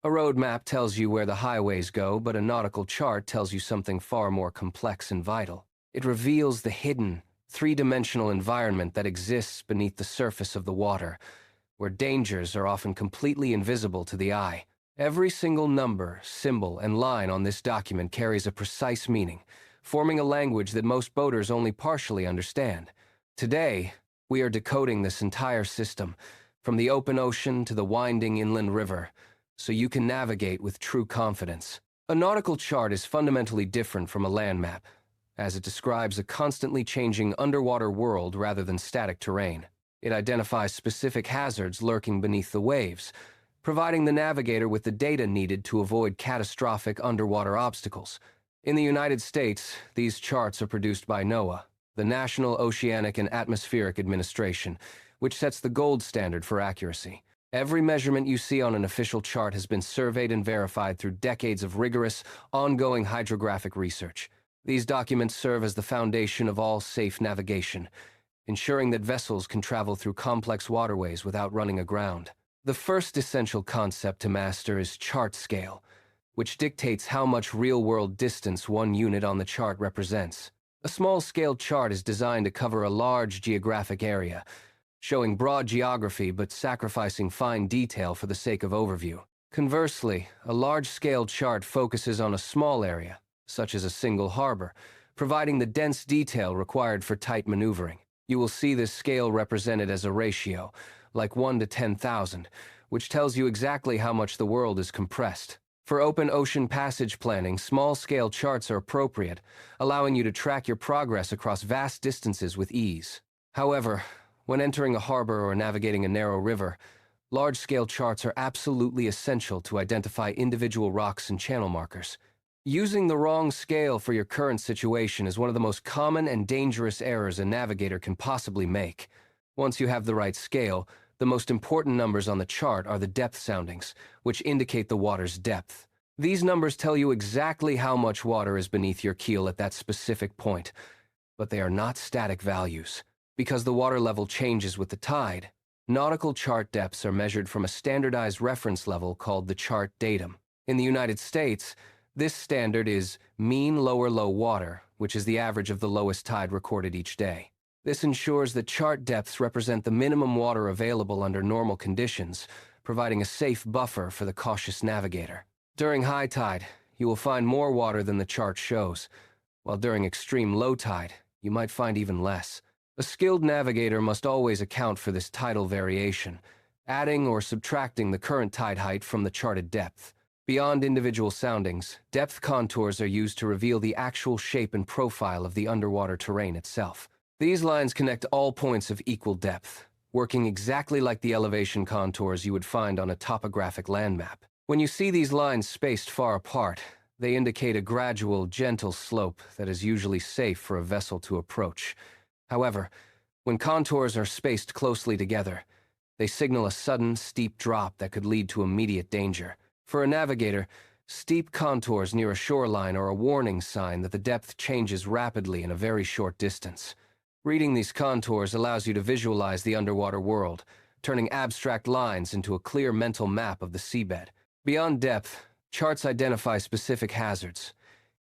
A road map tells you where the highways go, but a nautical chart tells you something far more complex and vital. It reveals the hidden, three-dimensional environment that exists beneath the surface of the water, where dangers are often completely invisible to the eye. Every single number, symbol, and line on this document carries a precise meaning, forming a language that most boaters only partially understand. Today, we are decoding this entire system, from the open ocean to the winding inland river, so you can navigate with true confidence. A nautical chart is fundamentally different from a land map, as it describes a constantly changing underwater world rather than static terrain. It identifies specific hazards lurking beneath the waves, providing the navigator with the data needed to avoid catastrophic underwater obstacles. In the United States, these charts are produced by NOAA, the National Oceanic and Atmospheric Administration, which sets the gold standard for accuracy. Every measurement you see on an official chart has been surveyed and verified through decades of rigorous, ongoing hydrographic research. These documents serve as the foundation of all safe navigation, ensuring that vessels can travel through complex waterways without running aground. The first essential concept to master is chart scale, which dictates how much real-world distance one unit on the chart represents. A small-scale chart is designed to cover a large geographic area, showing broad geography but sacrificing fine detail for the sake of overview. Conversely, a large-scale chart focuses on a small area, such as a single harbor, providing the dense detail required for tight maneuvering. You will see this scale represented as a ratio, like 1 to 10,000, which tells you exactly how much the world is compressed. For open ocean passage planning, small-scale charts are appropriate, allowing you to track your progress across vast distances with ease. However, when entering a harbor or navigating a narrow river, large-scale charts are absolutely essential to identify individual rocks and channel markers. Using the wrong scale for your current situation is one of the most common and dangerous errors a navigator can possibly make. Once you have the right scale, the most important numbers on the chart are the depth soundings, which indicate the water's depth. These numbers tell you exactly how much water is beneath your keel at that specific point, but they are not static values. Because the water level changes with the tide, nautical chart depths are measured from a standardized reference level called the chart datum. In the United States, this standard is mean lower low water, which is the average of the lowest tide recorded each day. This ensures that chart depths represent the minimum water available under normal conditions, providing a safe buffer for the cautious navigator. During high tide, you will find more water than the chart shows, while during extreme low tide, you might find even less. A skilled navigator must always account for this tidal variation, adding or subtracting the current tide height from the charted depth. Beyond individual soundings, depth contours are used to reveal the actual shape and profile of the underwater terrain itself. These lines connect all points of equal depth, working exactly like the elevation contours you would find on a topographic land map. When you see these lines spaced far apart, they indicate a gradual, gentle slope that is usually safe for a vessel to approach. However, when contours are spaced closely together, they signal a sudden, steep drop that could lead to immediate danger. For a navigator, steep contours near a shoreline are a warning sign that the depth changes rapidly in a very short distance. Reading these contours allows you to visualize the underwater world, turning abstract lines into a clear mental map of the seabed. Beyond depth, charts identify specific hazards,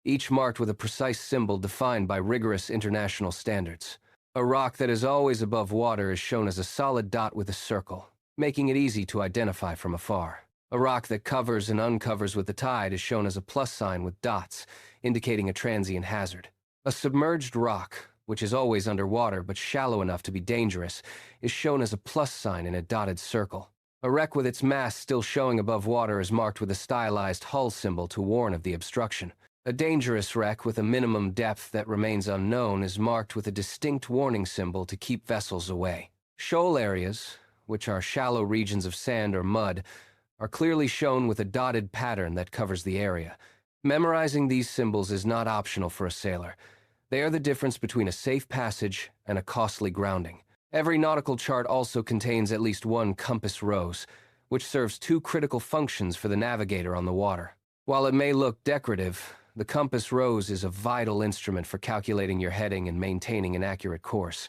each marked with a precise symbol defined by rigorous international standards. A rock that is always above water is shown as a solid dot with a circle, making it easy to identify from afar. A rock that covers and uncovers with the tide is shown as a plus sign with dots, indicating a transient hazard. A submerged rock, which is always underwater but shallow enough to be dangerous, is shown as a plus sign in a dotted circle. A wreck with its mast still showing above water is marked with a stylized hull symbol to warn of the obstruction. A dangerous wreck with a minimum depth that remains unknown is marked with a distinct warning symbol to keep vessels away. Shoal areas, which are shallow regions of sand or mud, are clearly shown with a dotted pattern that covers the area. Memorizing these symbols is not optional for a sailor. They are the difference between a safe passage and a costly grounding. Every nautical chart also contains at least one compass rose, which serves two critical functions for the navigator on the water. While it may look decorative, the compass rose is a vital instrument for calculating your heading and maintaining an accurate course.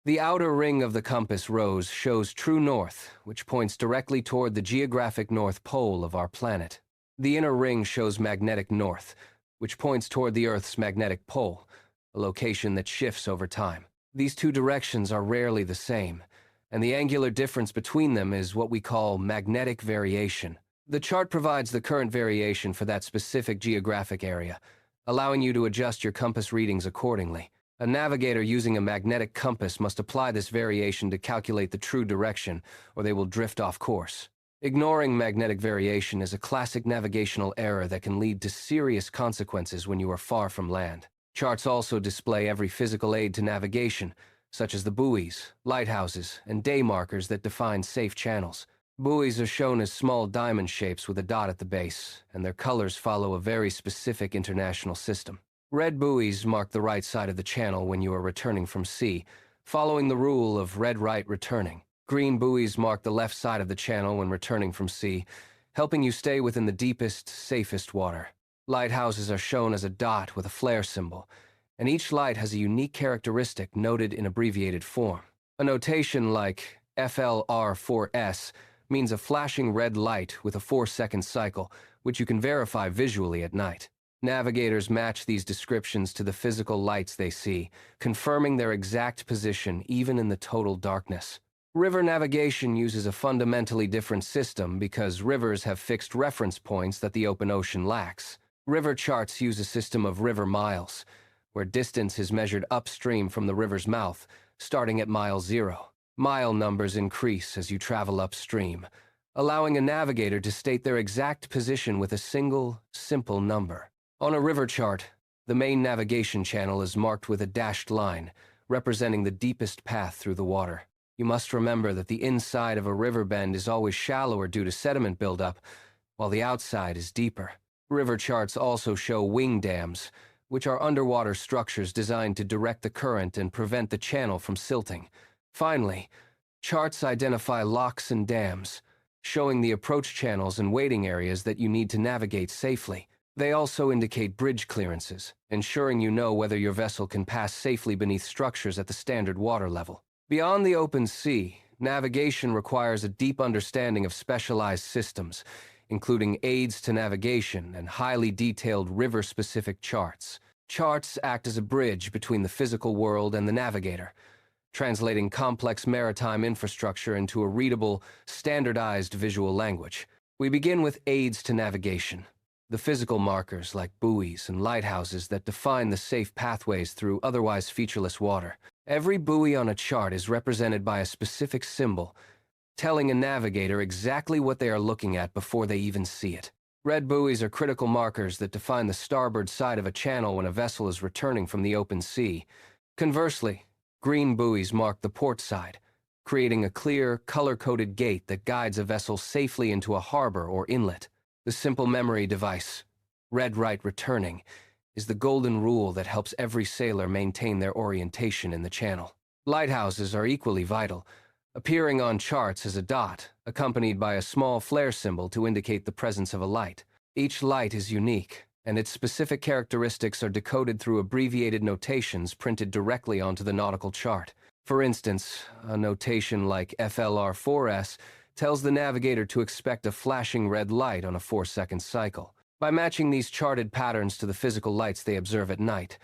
The outer ring of the compass rose shows true north, which points directly toward the geographic North Pole of our planet. The inner ring shows magnetic north, which points toward the Earth's magnetic pole, a location that shifts over time. These two directions are rarely the same, and the angular difference between them is what we call magnetic variation. The chart provides the current variation for that specific geographic area, allowing you to adjust your compass readings accordingly. A navigator using a magnetic compass must apply this variation to calculate the true direction, or they will drift off course. Ignoring magnetic variation is a classic navigational error that can lead to serious consequences when you are far from land. Charts also display every physical aid to navigation, such as the buoys, lighthouses, and day markers that define safe channels. Buoys are shown as small diamond shapes with a dot at the base, and their colors follow a very specific international system. Red buoys mark the right side of the channel when you are returning from sea, following the rule of red right returning. Green buoys mark the left side of the channel when returning from sea, helping you stay within the deepest, safest water. Lighthouses are shown as a dot with a flare symbol, and each light has a unique characteristic noted in abbreviated form. A notation like FLR4S means a flashing red light with a 4-second cycle, which you can verify visually at night. Navigators match these descriptions to the physical lights they see, confirming their exact position even in the total darkness. River navigation uses a fundamentally different system because rivers have fixed reference points that the open ocean lacks. River charts use a system of river miles, where distance is measured upstream from the river's mouth, starting at mile 0. Mile numbers increase as you travel upstream, allowing a navigator to state their exact position with a single, simple number. On a river chart, the main navigation channel is marked with a dashed line, representing the deepest path through the water. You must remember that the inside of a river bend is always shallower due to sediment buildup, while the outside is deeper. River charts also show wing dams, which are underwater structures designed to direct the current and prevent the channel from silting. Finally, charts identify locks and dams, showing the approach channels and waiting areas that you need to navigate safely. They also indicate bridge clearances, ensuring you know whether your vessel can pass safely beneath structures at the standard water level. Beyond the open sea, navigation requires a deep understanding of specialized systems, including aids to navigation and highly detailed river-specific charts. Charts act as a bridge between the physical world and the navigator, translating complex maritime infrastructure into a readable, standardized visual language. We begin with aids to navigation, the physical markers like buoys and lighthouses that define the safe pathways through otherwise featureless water. Every buoy on a chart is represented by a specific symbol, telling a navigator exactly what they are looking at before they even see it. Red buoys are critical markers that define the starboard side of a channel when a vessel is returning from the open sea. Conversely, green buoys mark the port side, creating a clear, color-coded gate that guides a vessel safely into a harbor or inlet. The simple memory device, red right returning, is the golden rule that helps every sailor maintain their orientation in the channel. Lighthouses are equally vital, appearing on charts as a dot, accompanied by a small flare symbol to indicate the presence of a light. Each light is unique, and its specific characteristics are decoded through abbreviated notations printed directly onto the nautical chart. For instance, a notation like FLR4S tells the navigator to expect a flashing red light on a 4-second cycle. By matching these charted patterns to the physical lights they observe at night,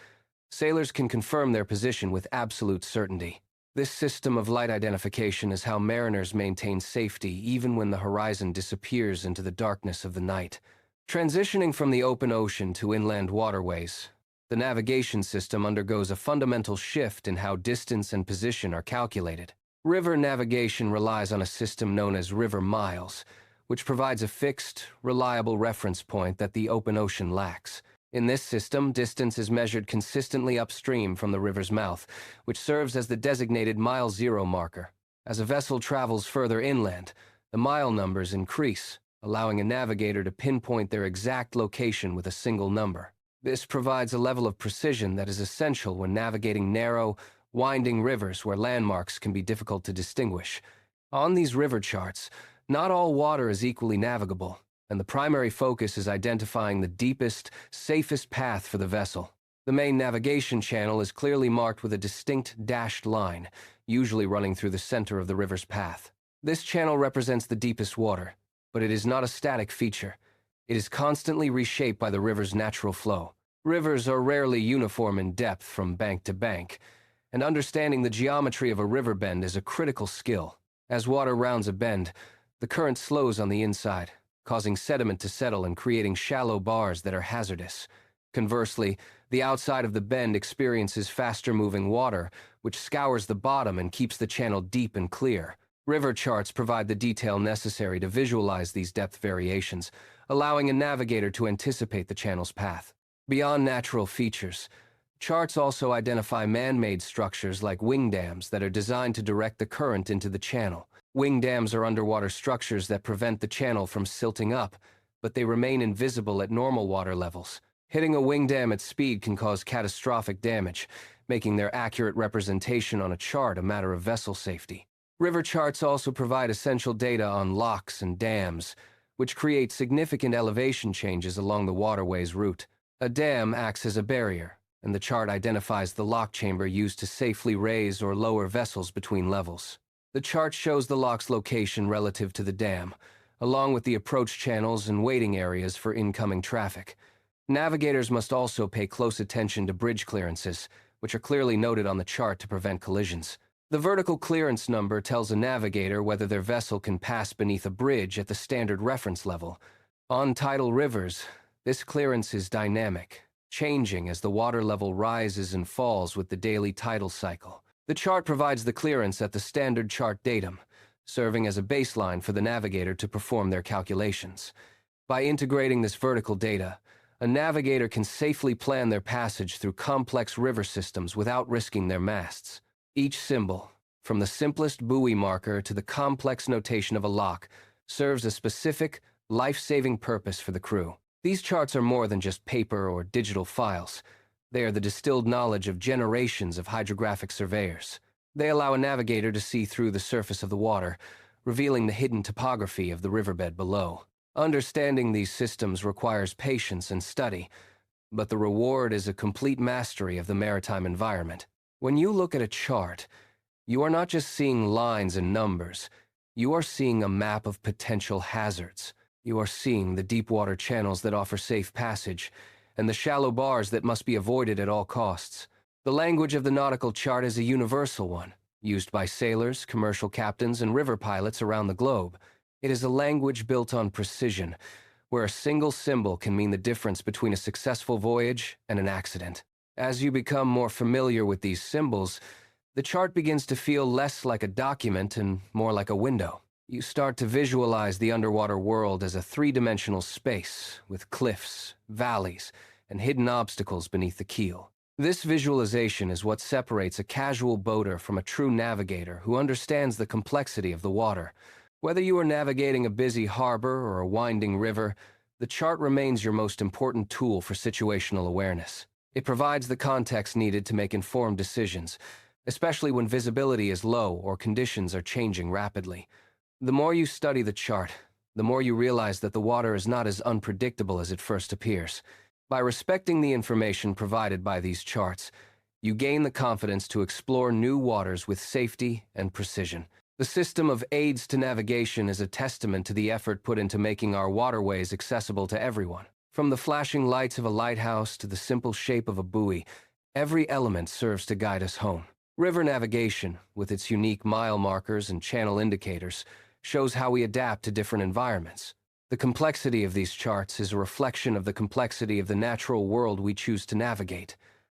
sailors can confirm their position with absolute certainty. This system of light identification is how mariners maintain safety even when the horizon disappears into the darkness of the night. Transitioning from the open ocean to inland waterways, the navigation system undergoes a fundamental shift in how distance and position are calculated. River navigation relies on a system known as river miles, which provides a fixed, reliable reference point that the open ocean lacks. In this system, distance is measured consistently upstream from the river's mouth, which serves as the designated mile 0 marker. As a vessel travels further inland, the mile numbers increase, allowing a navigator to pinpoint their exact location with a single number. This provides a level of precision that is essential when navigating narrow, winding rivers where landmarks can be difficult to distinguish. On these river charts, not all water is equally navigable, and the primary focus is identifying the deepest, safest path for the vessel. The main navigation channel is clearly marked with a distinct dashed line, usually running through the center of the river's path. This channel represents the deepest water, but it is not a static feature. It is constantly reshaped by the river's natural flow. Rivers are rarely uniform in depth from bank to bank, and understanding the geometry of a river bend is a critical skill. As water rounds a bend, the current slows on the inside, causing sediment to settle and creating shallow bars that are hazardous. Conversely, the outside of the bend experiences faster-moving water, which scours the bottom and keeps the channel deep and clear. River charts provide the detail necessary to visualize these depth variations, allowing a navigator to anticipate the channel's path. Beyond natural features, charts also identify man-made structures like wing dams that are designed to direct the current into the channel. Wing dams are underwater structures that prevent the channel from silting up, but they remain invisible at normal water levels. Hitting a wing dam at speed can cause catastrophic damage, making their accurate representation on a chart a matter of vessel safety. River charts also provide essential data on locks and dams, which create significant elevation changes along the waterway's route. A dam acts as a barrier, and the chart identifies the lock chamber used to safely raise or lower vessels between levels. The chart shows the lock's location relative to the dam, along with the approach channels and waiting areas for incoming traffic. Navigators must also pay close attention to bridge clearances, which are clearly noted on the chart to prevent collisions. The vertical clearance number tells a navigator whether their vessel can pass beneath a bridge at the standard reference level. On tidal rivers, this clearance is dynamic, changing as the water level rises and falls with the daily tidal cycle. The chart provides the clearance at the standard chart datum, serving as a baseline for the navigator to perform their calculations. By integrating this vertical data, a navigator can safely plan their passage through complex river systems without risking their masts. Each symbol, from the simplest buoy marker to the complex notation of a lock, serves a specific, life-saving purpose for the crew. These charts are more than just paper or digital files. They are the distilled knowledge of generations of hydrographic surveyors. They allow a navigator to see through the surface of the water, revealing the hidden topography of the riverbed below. Understanding these systems requires patience and study, but the reward is a complete mastery of the maritime environment. When you look at a chart, you are not just seeing lines and numbers. You are seeing a map of potential hazards. You are seeing the deep water channels that offer safe passage, and the shallow bars that must be avoided at all costs. The language of the nautical chart is a universal one, used by sailors, commercial captains, and river pilots around the globe. It is a language built on precision, where a single symbol can mean the difference between a successful voyage and an accident. As you become more familiar with these symbols, the chart begins to feel less like a document and more like a window. You start to visualize the underwater world as a three-dimensional space with cliffs, valleys, and hidden obstacles beneath the keel. This visualization is what separates a casual boater from a true navigator who understands the complexity of the water. Whether you are navigating a busy harbor or a winding river, the chart remains your most important tool for situational awareness. It provides the context needed to make informed decisions, especially when visibility is low or conditions are changing rapidly. The more you study the chart, the more you realize that the water is not as unpredictable as it first appears. By respecting the information provided by these charts, you gain the confidence to explore new waters with safety and precision. The system of aids to navigation is a testament to the effort put into making our waterways accessible to everyone. From the flashing lights of a lighthouse to the simple shape of a buoy, every element serves to guide us home. River navigation, with its unique mile markers and channel indicators, shows how we adapt to different environments. The complexity of these charts is a reflection of the complexity of the natural world we choose to navigate.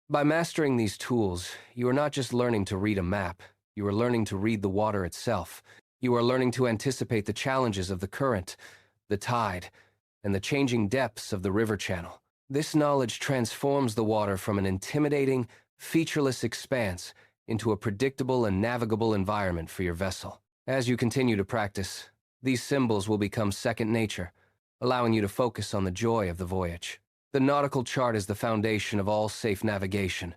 By mastering these tools, you are not just learning to read a map, you are learning to read the water itself. You are learning to anticipate the challenges of the current, the tide, and the changing depths of the river channel. This knowledge transforms the water from an intimidating, featureless expanse into a predictable and navigable environment for your vessel. As you continue to practice, these symbols will become second nature, allowing you to focus on the joy of the voyage. The nautical chart is the foundation of all safe navigation,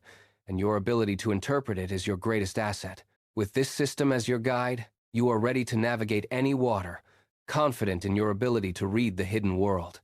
and your ability to interpret it is your greatest asset. With this system as your guide, you are ready to navigate any water, confident in your ability to read the hidden world.